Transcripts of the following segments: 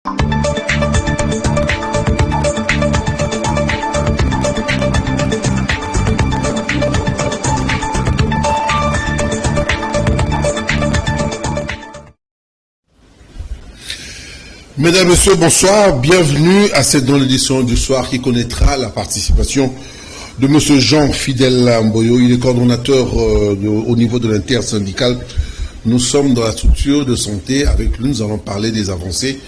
Mesdames, Messieurs, bonsoir. Bienvenue à cette nouvelle édition du soir qui connaîtra la participation de M. Jean-Fidèle Mboyo. Il est coordonnateur au niveau de l'intersyndical. Nous sommes dans la structure de santé. Avec lui, nous allons parler des avancées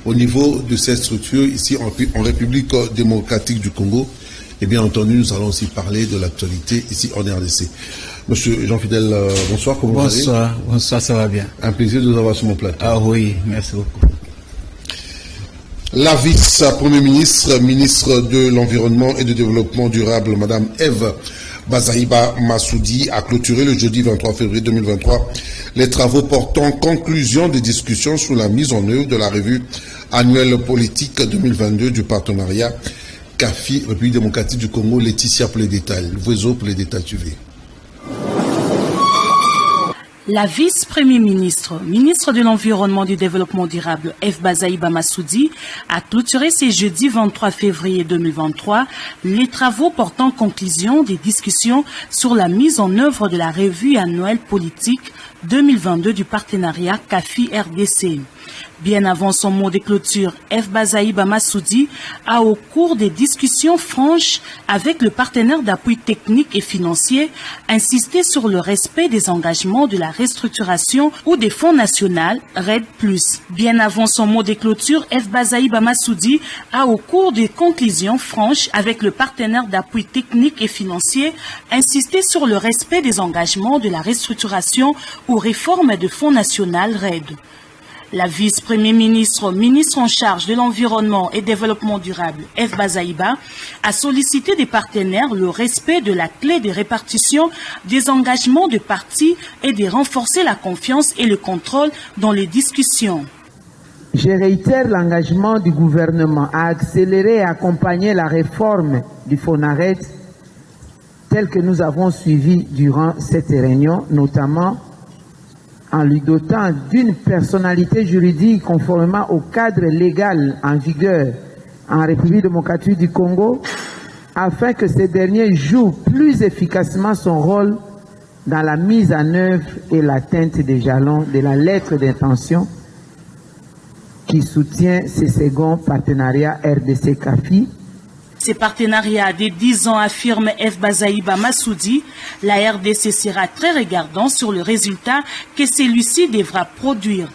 au niveau de cette structure ici en République démocratique du Congo. Et bien entendu, nous allons aussi parler de l'actualité ici en RDC. Monsieur Jean-Fidèle, bonsoir. Comment vous allez? Bonsoir, ça va bien. Un plaisir de vous avoir sur mon plateau. Ah oui, merci beaucoup. La vice-première ministre, ministre de l'Environnement et du Développement durable, Madame Eve Bazaïba Massoudi, a clôturé le jeudi 23 février 2023 les travaux portant conclusion des discussions sur la mise en œuvre de la revue annuelle politique 2022 du partenariat CAFI, République démocratique du Congo. Laetitia pour les détails, Voiseau pour les détails suivis. La vice-premier ministre, ministre de l'Environnement et du Développement durable, Eve Bazaïba Massoudi, a clôturé ce jeudi 23 février 2023 les travaux portant conclusion des discussions sur la mise en œuvre de la revue annuelle politique 2022 du partenariat CAFI-RDC. Bien avant son mot de clôture, Eve Bazaïba Massoudi a, au cours des discussions franches avec le partenaire d'appui technique et financier, insisté sur le respect des engagements de la restructuration ou des fonds nationaux RED+. Bien avant son mot de clôture, Eve Bazaïba Massoudi a, au cours des conclusions franches avec le partenaire d'appui technique et financier, insisté sur le respect des engagements de la restructuration ou réforme de fonds nationaux RED. La vice-premier ministre, ministre en charge de l'environnement et développement durable, Eve Bazaïba, a sollicité des partenaires le respect de la clé de répartition des engagements de parties et de renforcer la confiance et le contrôle dans les discussions. Je réitère l'engagement du gouvernement à accélérer et accompagner la réforme du FONARED telle que nous avons suivi durant cette réunion, notamment en lui dotant d'une personnalité juridique conformément au cadre légal en vigueur en République démocratique du Congo, afin que ce dernier joue plus efficacement son rôle dans la mise en œuvre et l'atteinte des jalons de la lettre d'intention qui soutient ce second partenariat RDC-CAFI. Ces partenariats de 10 ans, affirme Eve Bazaïba Massoudi, la RDC sera très regardant sur le résultat que celui-ci devra produire.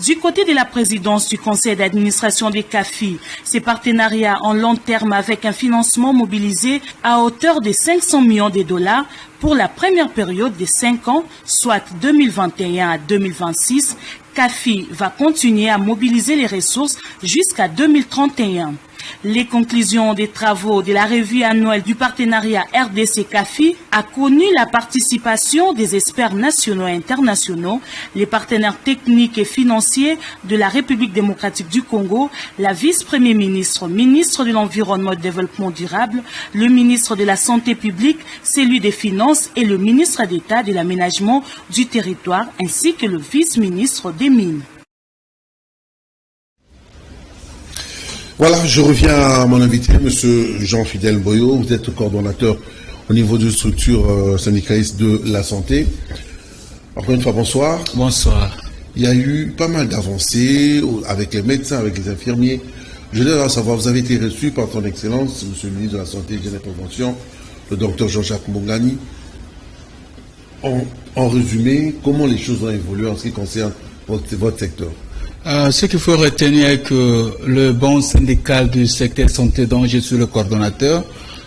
Du côté de la présidence du conseil d'administration des CAFI, ces partenariats en long terme avec un financement mobilisé à hauteur de 500 millions de dollars pour la première période de 5 ans, soit 2021 à 2026, CAFI va continuer à mobiliser les ressources jusqu'à 2031. Les conclusions des travaux de la revue annuelle du partenariat RDC-CAFI a connu la participation des experts nationaux et internationaux, les partenaires techniques et financiers de la République démocratique du Congo, la vice-premier ministre, ministre de l'Environnement et du Développement durable, le ministre de la Santé publique, celui des Finances et le ministre d'État de l'Aménagement du territoire, ainsi que le vice-ministre des Mines. Voilà, je reviens à mon invité, M. Jean-Fidèle Mboyo. Vous êtes coordonnateur au niveau de structure syndicaliste de la santé. Encore une fois, bonsoir. Bonsoir. Il y a eu pas mal d'avancées avec les médecins, avec les infirmiers. Je voudrais savoir, vous avez été reçu par ton Excellence, M. le ministre de la Santé, Hygiène et Prévention, le docteur Jean-Jacques Mbongani. En résumé, comment les choses ont évolué en ce qui concerne votre secteur? Ce qu'il faut retenir est que le bon syndical du secteur santé dont je suis le coordonnateur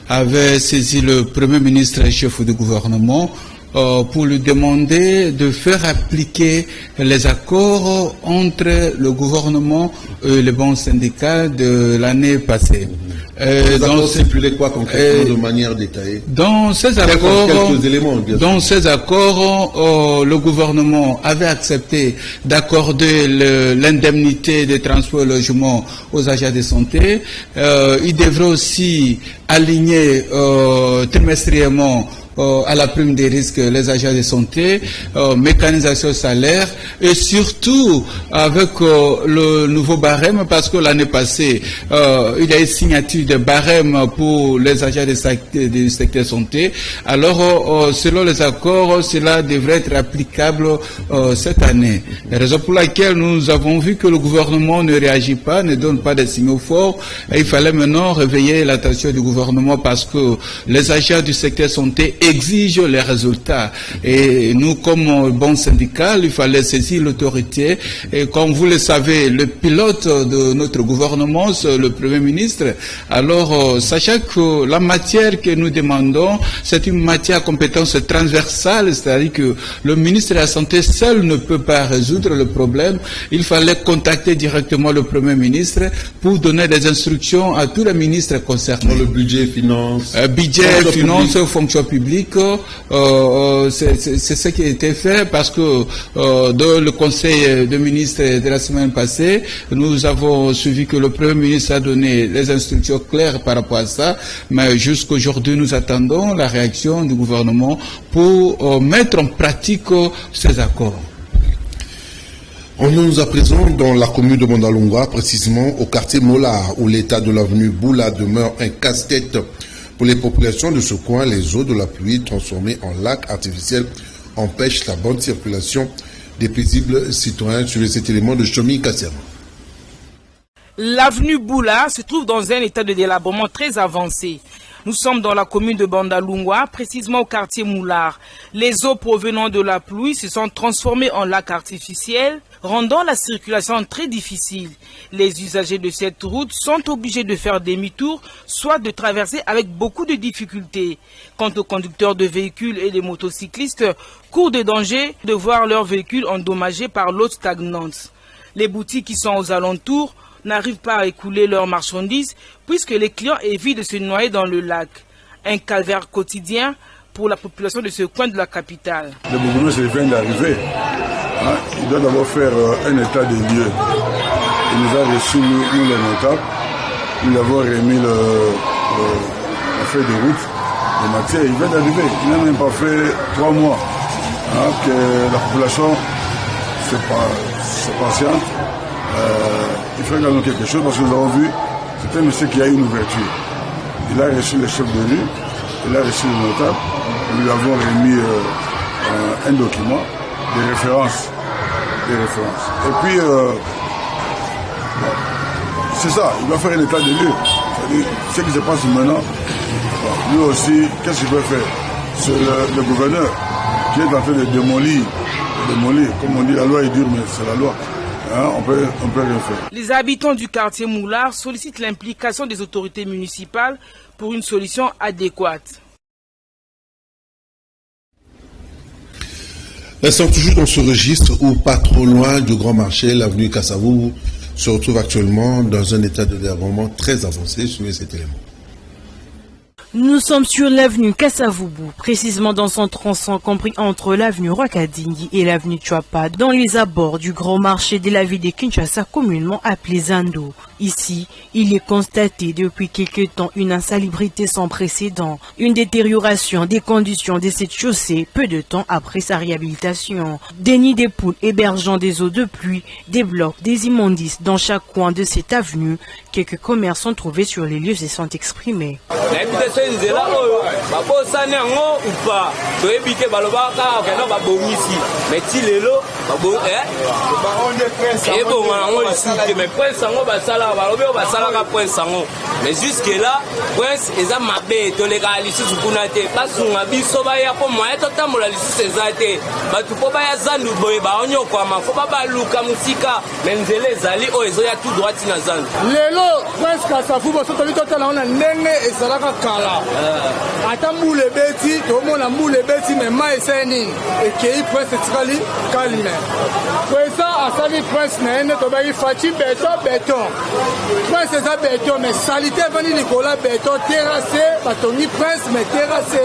avait saisi le Premier ministre et chef du gouvernement pour lui demander de faire appliquer les accords entre le gouvernement et le bon syndical de l'année passée. Donc, c'est quoi concrètement de manière détaillée? Dans ces accords, quelques éléments, le gouvernement avait accepté d'accorder l'indemnité de transport et logement aux agents de santé. Il devrait aussi aligner trimestriellement à la prime des risques les agents de santé, mécanisation salaire et surtout avec le nouveau barème, parce que l'année passée, il y a eu signature de barème pour les agents du secteur santé. Alors, selon les accords, cela devrait être applicable cette année. La raison pour laquelle nous avons vu que le gouvernement ne réagit pas, ne donne pas de signaux forts, et il fallait maintenant réveiller l'attention du gouvernement parce que les agents du secteur santé exigent les résultats. Et nous, comme bon syndical, il fallait saisir l'autorité. Et comme vous le savez, le pilote de notre gouvernement, c'est le Premier ministre. Alors, sachez que la matière que nous demandons, c'est une matière à compétence transversale, c'est-à-dire que le ministre de la Santé seul ne peut pas résoudre le problème. Il fallait contacter directement le Premier ministre pour donner des instructions à tous les ministres concernés. Le budget, finance. Fonction publique, c'est ce qui a été fait parce que dans le conseil des ministres de la semaine passée, nous avons suivi que le Premier ministre a donné des instructions claires par rapport à ça, mais jusqu'aujourd'hui nous attendons la réaction du gouvernement pour mettre en pratique ces accords. On nous à présent dans la commune de Bandalungwa, précisément au quartier Mola, où l'état de l'avenue Boula demeure un casse-tête pour les populations de ce coin. Les eaux de la pluie transformées en lac artificiel empêchent la bonne circulation des paisibles citoyens. Sur cet élément de Chomi Kassiam. L'avenue Boula se trouve dans un état de délabrement très avancé. Nous sommes dans la commune de Bandalungwa, précisément au quartier Moulard. Les eaux provenant de la pluie se sont transformées en lac artificiel, rendant la circulation très difficile. Les usagers de cette route sont obligés de faire demi-tour, soit de traverser avec beaucoup de difficultés. Quant aux conducteurs de véhicules et les motocyclistes, courent de danger de voir leurs véhicules endommagés par l'eau stagnante. Les boutiques qui sont aux alentours n'arrivent pas à écouler leurs marchandises puisque les clients évitent de se noyer dans le lac. Un calvaire quotidien pour la population de ce coin de la capitale. Le bourgmestre vient d'arriver. Il doit d'abord faire un état des lieux. Il nous a reçus, nous les notables. Nous avons remis la feuille de route de matière. Il vient d'arriver. Il n'a même pas fait 3 mois que la population se patiente. Il fait également quelque chose parce que nous avons vu, c'est un monsieur qui a eu une ouverture. Il a reçu le chef de rue, il a reçu le notable, nous lui avons remis un document de référence. Et puis, c'est ça, il doit faire un état de lieu. C'est-à-dire, ce qui se passe maintenant, lui aussi, qu'est-ce qu'il peut faire? C'est le gouverneur qui est en train de démolir. Comme on dit, la loi est dure, mais c'est la loi. On peut rien faire. Les habitants du quartier Moulard sollicitent l'implication des autorités municipales pour une solution adéquate. Restons toujours dans ce registre où, pas trop loin du Grand Marché, l'avenue Kassavou se retrouve actuellement dans un état de délabrement très avancé. Suivez cet élément. Nous sommes sur l'avenue Kassavoubou, précisément dans son tronçon compris entre l'avenue Rwakadingi et l'avenue Chouapa, dans les abords du grand marché de la ville de Kinshasa, communément appelé Zando. Ici, il est constaté depuis quelque temps une insalubrité sans précédent, une détérioration des conditions de cette chaussée peu de temps après sa réhabilitation. Des nids de poules hébergeant des eaux de pluie, des blocs, des immondices dans chaque coin de cette avenue. Quelques commerçants trouvés sur les lieux se sont exprimés. Mais jusque là, prince eza mabe toleka lisusu kuna te basunga biso baya po moya totambola lisusu eza te batu po baya zandu boye baonyokwa mafo babaluka musika menzele ezali oyo ezoya tout droit na zandu lelo prince Kasavu boso toli totala ona ndenge ezalaka kala ata mbule beti tomona mbule beti me mai eseni ekei prince etikali kalme prince asali prince na ene to baki fachi béton prince eza béton mais salité vani likola béton terrassé batongi prince mais terrassé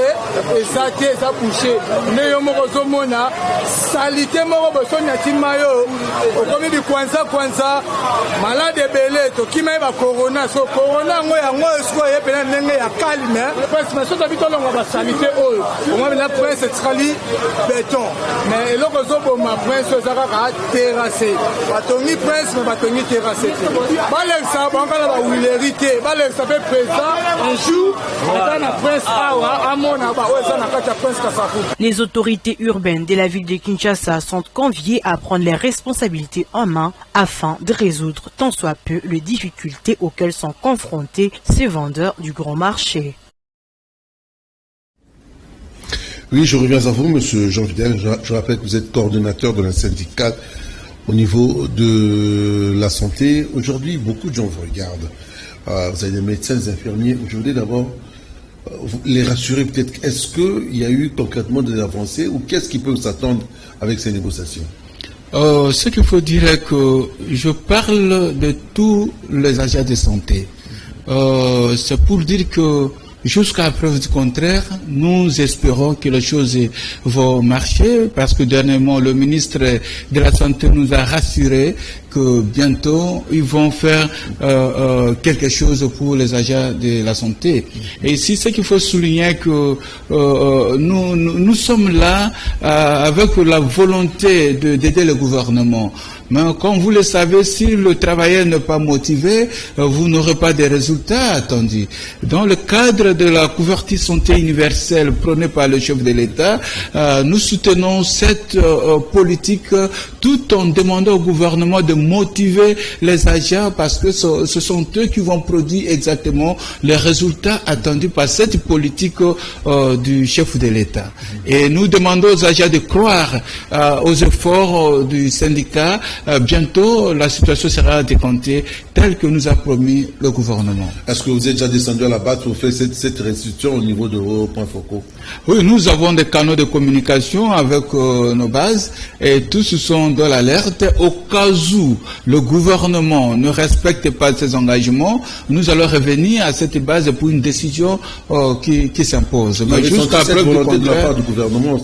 eza te eza bouché nde yo moko ozomona salité moko bosoniatima yo okomi bikwanza malade ebele tokima ye bacorona so corona yango esiko ye pene ndenge ya calme prince mais soto bitolonga basalite oyo omwabila prince etikali béton mais eloko ozoboma prince eza kaka terrassé batongi prince mais batongi terrassé te balekisa bankana bawileri te balekisa mpe président un jour eza na prince awa amona baoyo eza na kati ya prince Kasavu. Les autorités urbaines de la ville de Kinshasa sont conviées à prendre les responsabilités en main afin de résoudre tant soit peu les difficultés auxquelles sont confrontés ces vendeurs du grand marché. Oui, je reviens à vous, Monsieur Jean Fidel. Je rappelle que vous êtes coordonnateur de la syndicale au niveau de la santé. Aujourd'hui, beaucoup de gens vous regardent. Vous avez des médecins, des infirmiers. Je voudrais d'abord les rassurer peut-être. Est-ce qu'il y a eu concrètement des avancées ou qu'est-ce qui peut s'attendre avec ces négociations? Ce qu'il faut dire est que je parle de tous les agents de santé. C'est pour dire que jusqu'à preuve du contraire, nous espérons que les choses vont marcher parce que dernièrement, le ministre de la Santé nous a rassuré que bientôt, ils vont faire quelque chose pour les agents de la santé. Et ici, ce qu'il faut souligner que nous sommes là avec la volonté d'aider le gouvernement. Mais comme vous le savez, si le travailleur n'est pas motivé, vous n'aurez pas de résultats attendus. Dans le cadre de la couverture santé universelle prônée par le chef de l'État, nous soutenons cette politique tout en demandant au gouvernement de motiver les agents parce que ce sont eux qui vont produire exactement les résultats attendus par cette politique du chef de l'État. Et nous demandons aux agents de croire aux efforts du syndicat. Bientôt, la situation sera décomptée telle que nous a promis le gouvernement. Est-ce que vous êtes déjà descendu à la base pour faire cette restitution au niveau de vos points focaux? Oui, nous avons des canaux de communication avec nos bases et tous sont dans l'alerte. Au cas où le gouvernement ne respecte pas ses engagements, nous allons revenir à cette base pour une décision qui s'impose. Mais jusqu'à cette volonté de la part du gouvernement,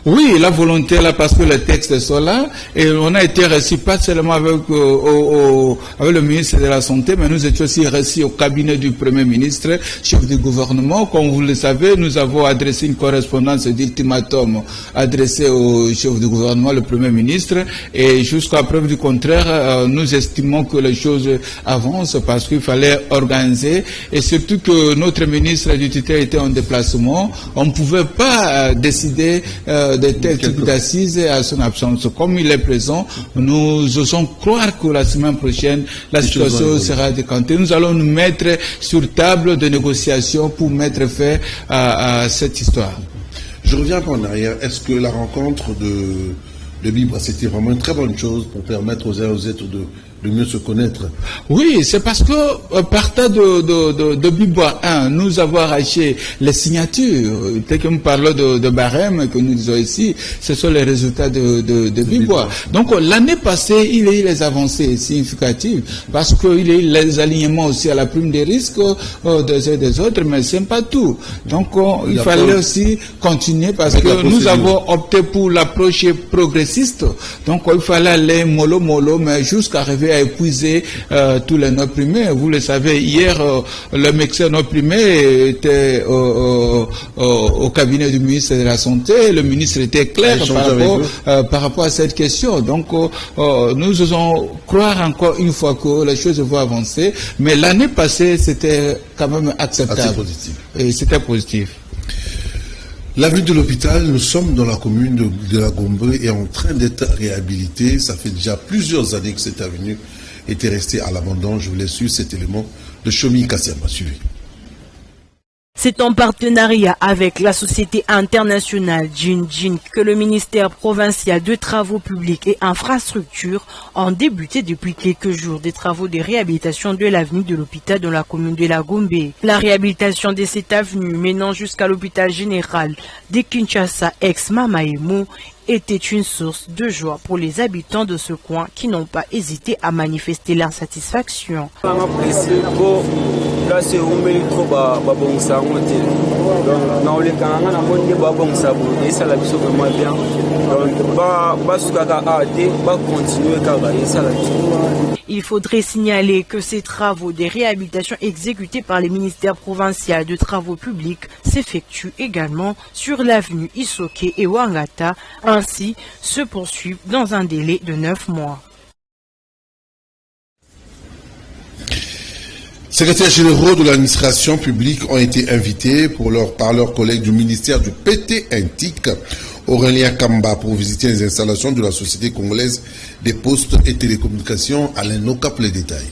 oui, la volonté là parce que les textes sont là et on a été reçu pas seulement avec le ministre de la Santé, mais nous étions aussi reçus au cabinet du Premier ministre, chef du gouvernement. Comme vous le savez, nous avons adressé une correspondance d'ultimatum adressée au chef du gouvernement, le Premier ministre, et jusqu'à preuve du contraire, nous estimons que les choses avancent parce qu'il fallait organiser et surtout que notre ministre du tutelle était en déplacement, on ne pouvait pas décider de tels types d'assises à son absence. Comme il est présent, nous osons croire que la semaine prochaine, la situation sera décantée. Nous allons nous mettre sur table de négociation pour mettre fin à cette histoire. Je reviens un peu en arrière. Est-ce que la rencontre de Bibra, c'était vraiment une très bonne chose pour permettre aux uns et aux autres de mieux se connaître? Oui, c'est parce que partant de Bibra 1, nous avons arraché les signatures. Dès que nous parlons de barème que nous disons ici, ce sont les résultats de Bibra. Donc l'année passée, il y a eu les avancées significatives parce qu'il y a eu les alignements aussi à la prime des risques des uns et des autres, mais ce n'est pas tout. Donc il fallait aussi continuer parce que nous avons opté pour l'approche progressiste. Donc il fallait aller mollo, mais jusqu'à arriver à épuiser tous les non-primés. Vous le savez, hier, le médecin non-primé était au cabinet du ministre de la Santé. Le ministre était clair par rapport à cette question. Donc, nous osons croire encore une fois que les choses vont avancer. Mais l'année passée, c'était quand même acceptable. Positif. Et c'était positif. L'avenue de l'hôpital, nous sommes dans la commune de la Gombe et en train d'être réhabilitée. Ça fait déjà plusieurs années que cette avenue était restée à l'abandon. Je vous laisse suivre cet élément de Chomi Kassama. Suivez. C'est en partenariat avec la société internationale Jinjin que le ministère provincial de Travaux publics et Infrastructures ont débuté depuis quelques jours des travaux de réhabilitation de l'avenue de l'hôpital dans la commune de la Gombe. La réhabilitation de cette avenue menant jusqu'à l'hôpital général de Kinshasa ex-Mamaemo était une source de joie pour les habitants de ce coin qui n'ont pas hésité à manifester leur satisfaction. Il faudrait signaler que ces travaux de réhabilitation exécutés par le ministère provincial de Travaux publics s'effectuent également sur l'avenue Isoke et Wangata, ainsi se poursuivent dans un délai de 9 mois. Secrétaires généraux de l'administration publique ont été invités par leurs collègues du ministère du PT Intic, Aurélien Kamba, pour visiter les installations de la Société congolaise des postes et télécommunications. Alain Noka pour les détails.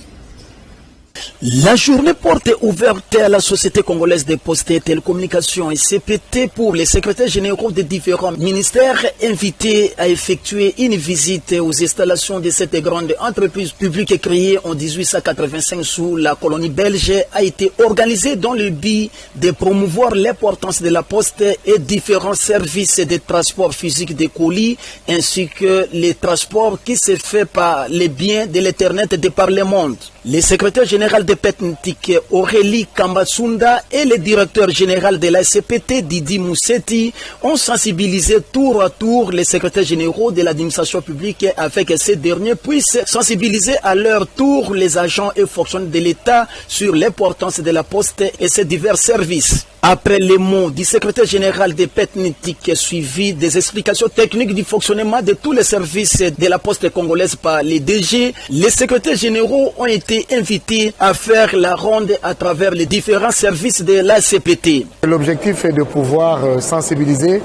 La journée porte ouverte à la Société congolaise des postes et télécommunications et CPT pour les secrétaires généraux des différents ministères invités à effectuer une visite aux installations de cette grande entreprise publique créée en 1885 sous la colonie belge a été organisée dans le but de promouvoir l'importance de la poste et différents services de transport physique des colis ainsi que les transports qui se fait par les biens de l'Internet de par le monde. Le secrétaire général de PETNTIC, Aurélie Kambatsunda, et le directeur général de la SCPT, Didi Moussetti, ont sensibilisé tour à tour les secrétaires généraux de l'administration publique afin que ces derniers puissent sensibiliser à leur tour les agents et fonctionnaires de l'État sur l'importance de la poste et ses divers services. Après les mots du secrétaire général de PETNTIC, suivi des explications techniques du fonctionnement de tous les services de la poste congolaise par les DG, les secrétaires généraux ont été invités à faire la ronde à travers les différents services de la CPT. L'objectif est de pouvoir sensibiliser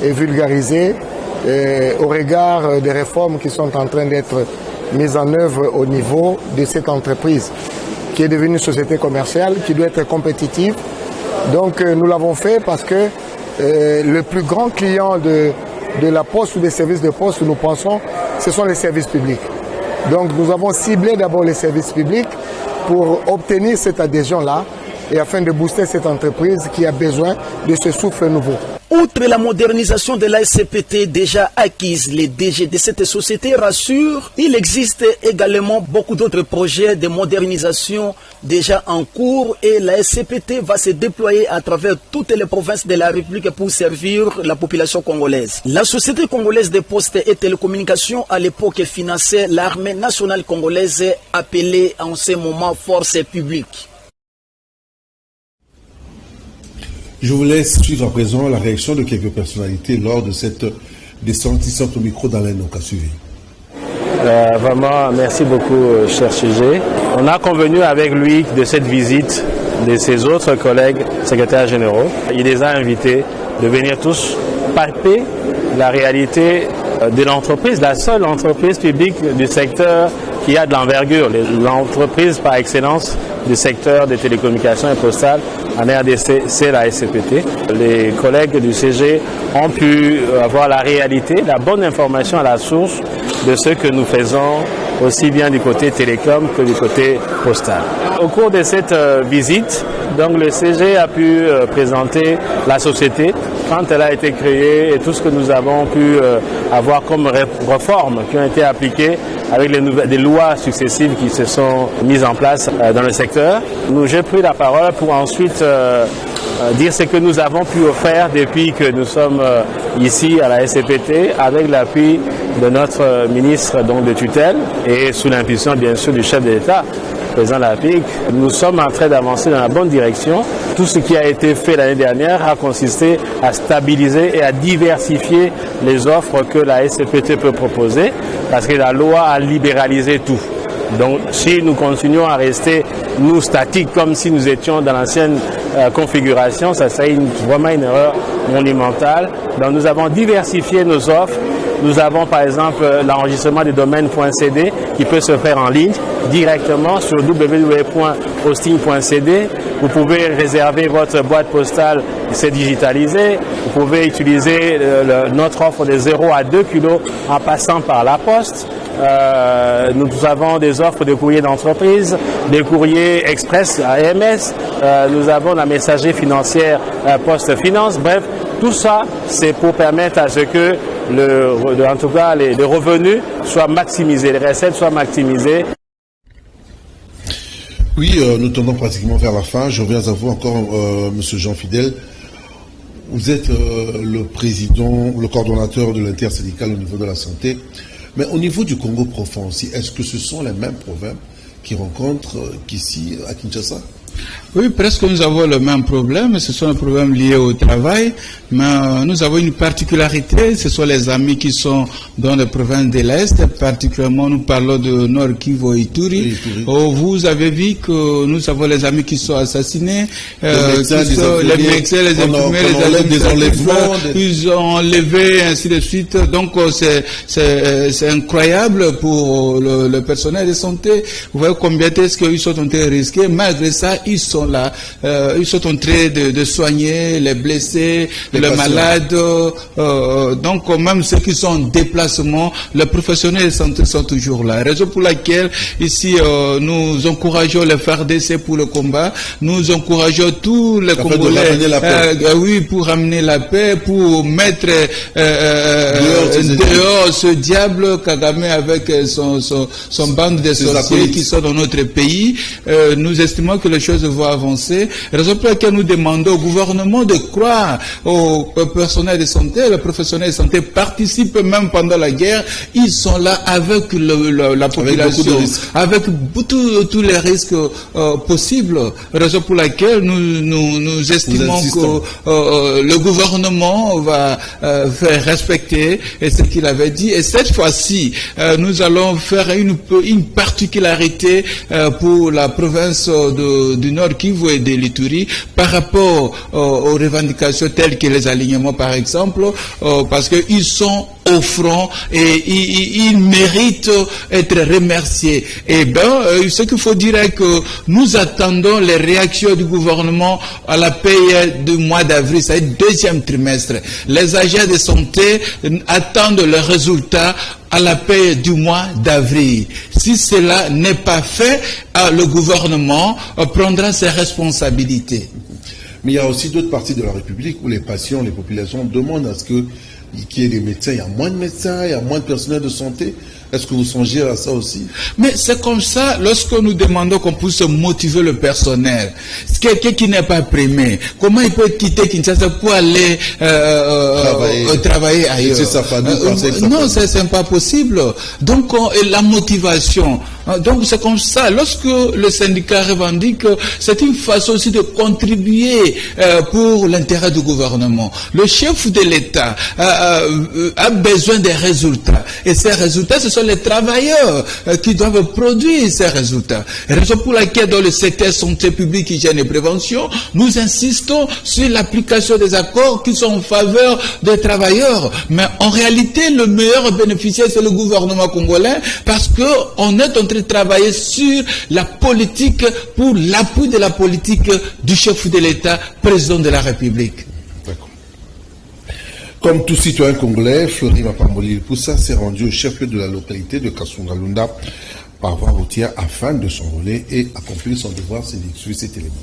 et vulgariser au regard des réformes qui sont en train d'être mises en œuvre au niveau de cette entreprise qui est devenue une société commerciale, qui doit être compétitive. Donc nous l'avons fait parce que le plus grand client de la poste ou des services de poste, nous pensons, ce sont les services publics. Donc nous avons ciblé d'abord les services publics pour obtenir cette adhésion-là et afin de booster cette entreprise qui a besoin de ce souffle nouveau. Outre la modernisation de la SCPT déjà acquise, les DG de cette société rassurent, il existe également beaucoup d'autres projets de modernisation déjà en cours et la SCPT va se déployer à travers toutes les provinces de la République pour servir la population congolaise. La Société congolaise des postes et télécommunications à l'époque finançait l'armée nationale congolaise appelée en ce moment Force publique. Je vous laisse suivre à présent la réaction de quelques personnalités lors de cette descente qui sont au micro d'Alain Noka. Suivi. Vraiment, merci beaucoup, cher sujet. On a convenu avec lui de cette visite de ses autres collègues secrétaires généraux. Il les a invités de venir tous palper la réalité de l'entreprise, la seule entreprise publique du secteur qui a de l'envergure, l'entreprise par excellence du secteur des télécommunications et postales en RDC, c'est la SCPT. Les collègues du CG ont pu avoir la réalité, la bonne information à la source de ce que nous faisons aussi bien du côté télécom que du côté postal. Au cours de cette visite, donc le CG a pu présenter la société quand elle a été créée et tout ce que nous avons pu avoir comme réformes qui ont été appliquées avec des lois successives qui se sont mises en place dans le secteur. J'ai pris la parole pour ensuite dire ce que nous avons pu faire depuis que nous sommes ici à la SCPT avec l'appui de notre ministre donc, de tutelle et sous l'impulsion bien sûr du chef de l'État, le président de la République. Nous sommes en train d'avancer dans la bonne direction. Tout ce qui a été fait l'année dernière a consisté à stabiliser et à diversifier les offres que la SCPT peut proposer parce que la loi a libéralisé tout. Donc si nous continuons à rester, nous, statiques, comme si nous étions dans l'ancienne configuration, ça serait vraiment une erreur monumentale. Donc nous avons diversifié nos offres Nous avons par exemple l'enregistrement des domaines.cd qui peut se faire en ligne directement sur www.hosting.cd. Vous pouvez réserver votre boîte postale, c'est digitalisé. Vous pouvez utiliser notre offre de 0 à 2 kilos en passant par la poste. Nous avons des offres de courrier d'entreprise, des courriers express AMS, nous avons la messagerie financière Poste Finance. Bref, tout ça, c'est pour permettre à ce que en tout cas, les revenus soient maximisés, les recettes soient maximisées. Oui, nous tendons pratiquement vers la fin. Je reviens à vous encore, Monsieur Jean Fidèle. Vous êtes le président, le coordonnateur de l'intersyndicale au niveau de la santé. Mais au niveau du Congo profond aussi, est-ce que ce sont les mêmes problèmes qui rencontrent qu'ici à Kinshasa? Oui, presque nous avons le même problème. Ce sont des problèmes liés au travail. Mais nous avons une particularité. Ce sont les amis qui sont dans les provinces de l'Est. Particulièrement, nous parlons de Nord Kivu et Ituri. Oh, vous avez vu que nous avons les amis qui sont assassinés. Les médecins, les infirmiers, les enlèvements. Ils ont enlevé, ainsi de suite. Donc, c'est incroyable pour le personnel de santé. Vous voyez combien est-ce qu'ils sont en train de risquer. Malgré ça, ils sont là, ils sont en train de soigner les blessés, les malades, donc même ceux qui sont en déplacement, les professionnels de santé sont toujours là. Raison pour laquelle ici nous encourageons les FARDC pour le combat, nous encourageons tous les Congolais, oui, pour ramener la paix, pour mettre dehors ce diable Kagame avec son bande de sorciers qui sont dans notre pays. Nous estimons que les choses vont avancer. Raison pour laquelle nous demandons au gouvernement de croire au personnel de santé. Les professionnels de santé participent même pendant la guerre. Ils sont là avec la population, avec tous les risques possibles. Raison pour laquelle nous estimons que le gouvernement va faire respecter ce qu'il avait dit. Et cette fois-ci, nous allons faire une particularité pour la province du Nord Kivu et de l'Ituri par rapport aux revendications telles que les alignements par exemple, parce qu'ils sont au front et ils méritent être remerciés. Et bien, ce qu'il faut dire est que nous attendons les réactions du gouvernement à la paye du mois d'avril, c'est-à-dire deuxième trimestre. Les agents de santé attendent les résultats à la paix du mois d'avril. Si cela n'est pas fait, le gouvernement prendra ses responsabilités. Mais il y a aussi d'autres parties de la République où les patients, les populations demandent à ce qu'il y ait des médecins. Il y a moins de médecins, il y a moins de personnel de santé. Est-ce que vous songez à ça aussi? Mais c'est comme ça, lorsque nous demandons qu'on puisse motiver le personnel, quelqu'un qui n'est pas primé, comment il peut quitter Kinshasa pour aller travailler ailleurs? Non, c'est pas possible. Donc, la motivation. Donc, c'est comme ça. Lorsque le syndicat revendique, c'est une façon aussi de contribuer pour l'intérêt du gouvernement. Le chef de l'État a besoin des résultats. Et ces résultats, ce sont les travailleurs qui doivent produire ces résultats. Raison pour laquelle dans le secteur santé publique, hygiène et prévention, nous insistons sur l'application des accords qui sont en faveur des travailleurs. Mais en réalité, le meilleur bénéficiaire, c'est le gouvernement congolais parce qu'on est en train de travailler sur la politique pour l'appui de la politique du chef de l'État, président de la République. Comme tout citoyen congolais, Fleury Mapamboli Poussa s'est rendu au chef-lieu de la localité de Kasongalunda par voie routière afin de s'enrôler et accomplir son devoir sur cet élément.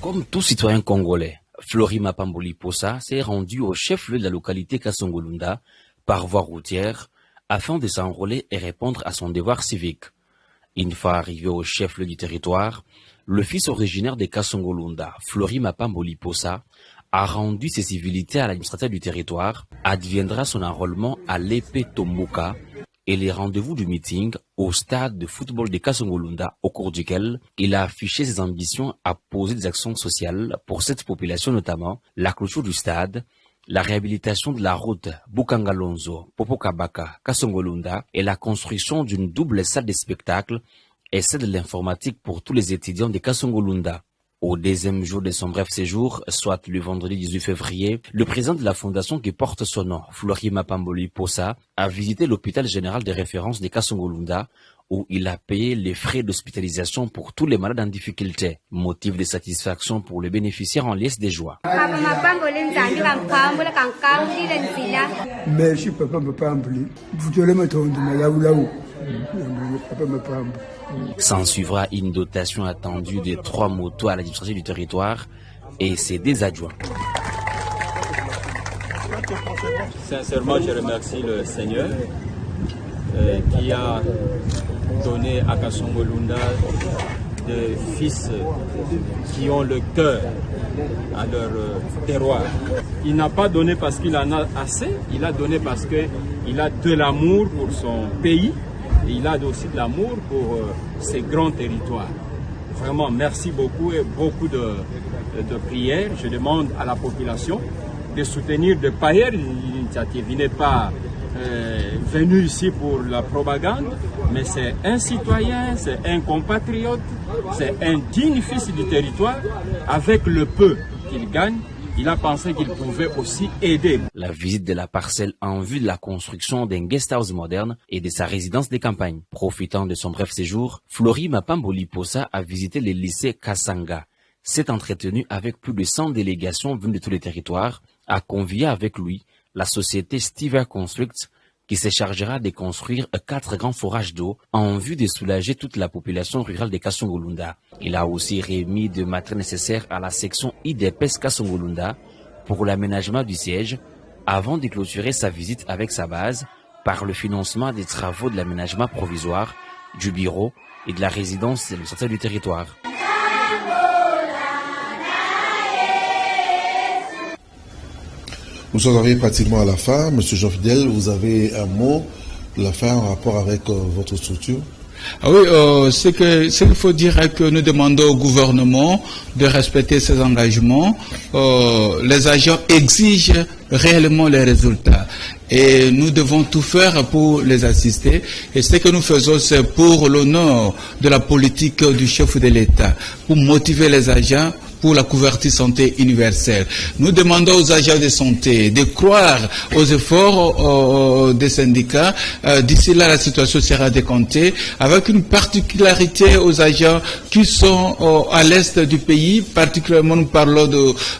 Comme tout citoyen congolais, Fleury Mapamboli Poussa s'est rendu au chef-lieu de la localité Kasongalunda par voie routière afin de s'enrôler et répondre à son devoir civique. Une fois arrivé au chef-lieu du territoire, le fils originaire de Kasongalunda, Fleury Mapamboli Poussa, a rendu ses civilités à l'administrateur du territoire, adviendra son enrôlement à l'épée Tomboka et les rendez-vous du meeting au stade de football de Kasongalunda, au cours duquel il a affiché ses ambitions à poser des actions sociales pour cette population, notamment la clôture du stade, la réhabilitation de la route Bukanga-Lonzo-Popokabaka-Kasongalunda et la construction d'une double salle de spectacle et celle de l'informatique pour tous les étudiants de Kasongalunda. Au deuxième jour de son bref séjour, soit le vendredi 18 février, le président de la fondation qui porte son nom, Flori Mapamboli Posa, a visité l'hôpital général de référence de Kasongo-Lunda, où il a payé les frais d'hospitalisation pour tous les malades en difficulté. Motif de satisfaction pour les bénéficiaires en liesse des joies. Merci Papa Mapamboli. Vous devez me trouver là-haut. S'en suivra une dotation attendue de 3 motos à l'administration du territoire et ses 2 adjoints. Sincèrement, je remercie le Seigneur qui a donné à Kasongo-Lunda des fils qui ont le cœur à leur terroir. Il n'a pas donné parce qu'il en a assez, il a donné parce qu'il a de l'amour pour son pays et il a aussi de l'amour pour ses grands territoires. Vraiment, merci beaucoup et beaucoup de prières. Je demande à la population de soutenir de pareilles initiatives. Il n'est pas venu ici pour la propagande, mais c'est un citoyen, c'est un compatriote, c'est un digne fils du territoire. Avec le peu qu'il gagne, il a pensé qu'il pouvait aussi aider. La visite de la parcelle en vue de la construction d'un guest house moderne et de sa résidence de campagne. Profitant de son bref séjour, Flori Mapamboli Posa a visité le lycée Kasanga. S'est entretenu avec plus de 100 délégations venues de tous les territoires, a convié avec lui la société Stiver Construct qui se chargera de construire 4 grands forages d'eau en vue de soulager toute la population rurale de Kasongo-Lunda. Il a aussi remis de matériel nécessaire à la section IDPS Kasongo-Lunda pour l'aménagement du siège avant de clôturer sa visite avec sa base par le financement des travaux de l'aménagement provisoire, du bureau et de la résidence de l'administration du territoire. Nous sommes arrivés pratiquement à la fin. Monsieur Jean Fidèle, vous avez un mot de la fin en rapport avec votre structure? Ah oui, ce qu'il faut dire est que nous demandons au gouvernement de respecter ses engagements. Les agents exigent réellement les résultats et nous devons tout faire pour les assister. Et ce que nous faisons, c'est pour l'honneur de la politique du chef de l'État, pour motiver les agents pour la couverture santé universelle. Nous demandons aux agents de santé de croire aux efforts des syndicats. D'ici là, la situation sera décomptée, avec une particularité aux agents qui sont à l'est du pays, particulièrement nous parlons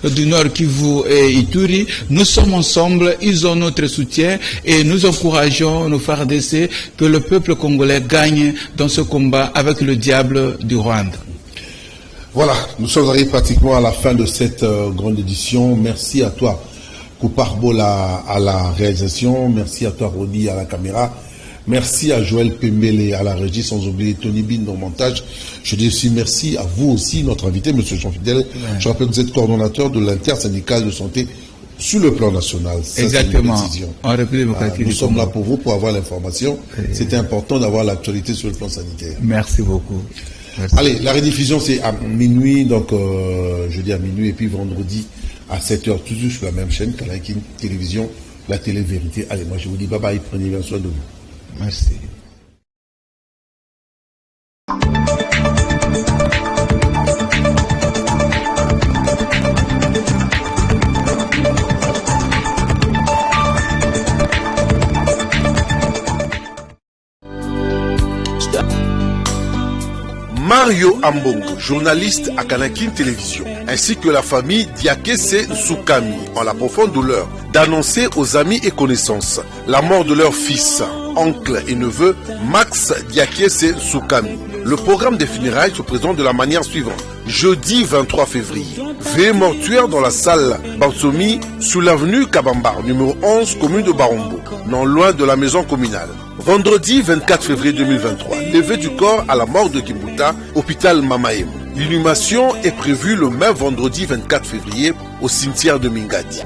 du Nord Kivu et Ituri. Nous sommes ensemble, ils ont notre soutien et nous encourageons nos FARDC que le peuple congolais gagne dans ce combat avec le diable du Rwanda. Voilà, nous sommes arrivés pratiquement à la fin de cette grande édition. Merci à toi, Kouparbola, à la réalisation. Merci à toi, Rodi, à la caméra. Merci à Joël Pembele à la régie, sans oublier Tony Bin au montage. Je dis aussi merci à vous aussi, notre invité, M. Jean Fidèle. Ouais. Je rappelle que vous êtes coordonnateur de l'intersyndicale de santé sur le plan national. Ça, exactement. Nous sommes là pour vous, pour avoir l'information. C'était important d'avoir l'actualité sur le plan sanitaire. Merci beaucoup. Merci. Allez, la rediffusion c'est à minuit, donc jeudi à minuit et puis vendredi à 7h, toujours sur la même chaîne, Kalakin Télévision, la télé-vérité. Allez, moi je vous dis bye bye, prenez bien soin de vous. Merci. Mario Ambongo, journaliste à Kanakin Télévision, ainsi que la famille Diakese Soukami, ont la profonde douleur d'annoncer aux amis et connaissances la mort de leur fils, oncle et neveu, Max Diakese Soukami. Le programme des funérailles se présente de la manière suivante. Jeudi 23 février, veillée mortuaire dans la salle Bansomi, sous l'avenue Kabambar, numéro 11, commune de Barombo, non loin de la maison communale. Vendredi 24 février 2023, levée du corps à la morgue de Kimbuta, hôpital Mamaem. L'inhumation est prévue le même vendredi 24 février au cimetière de Mingadi.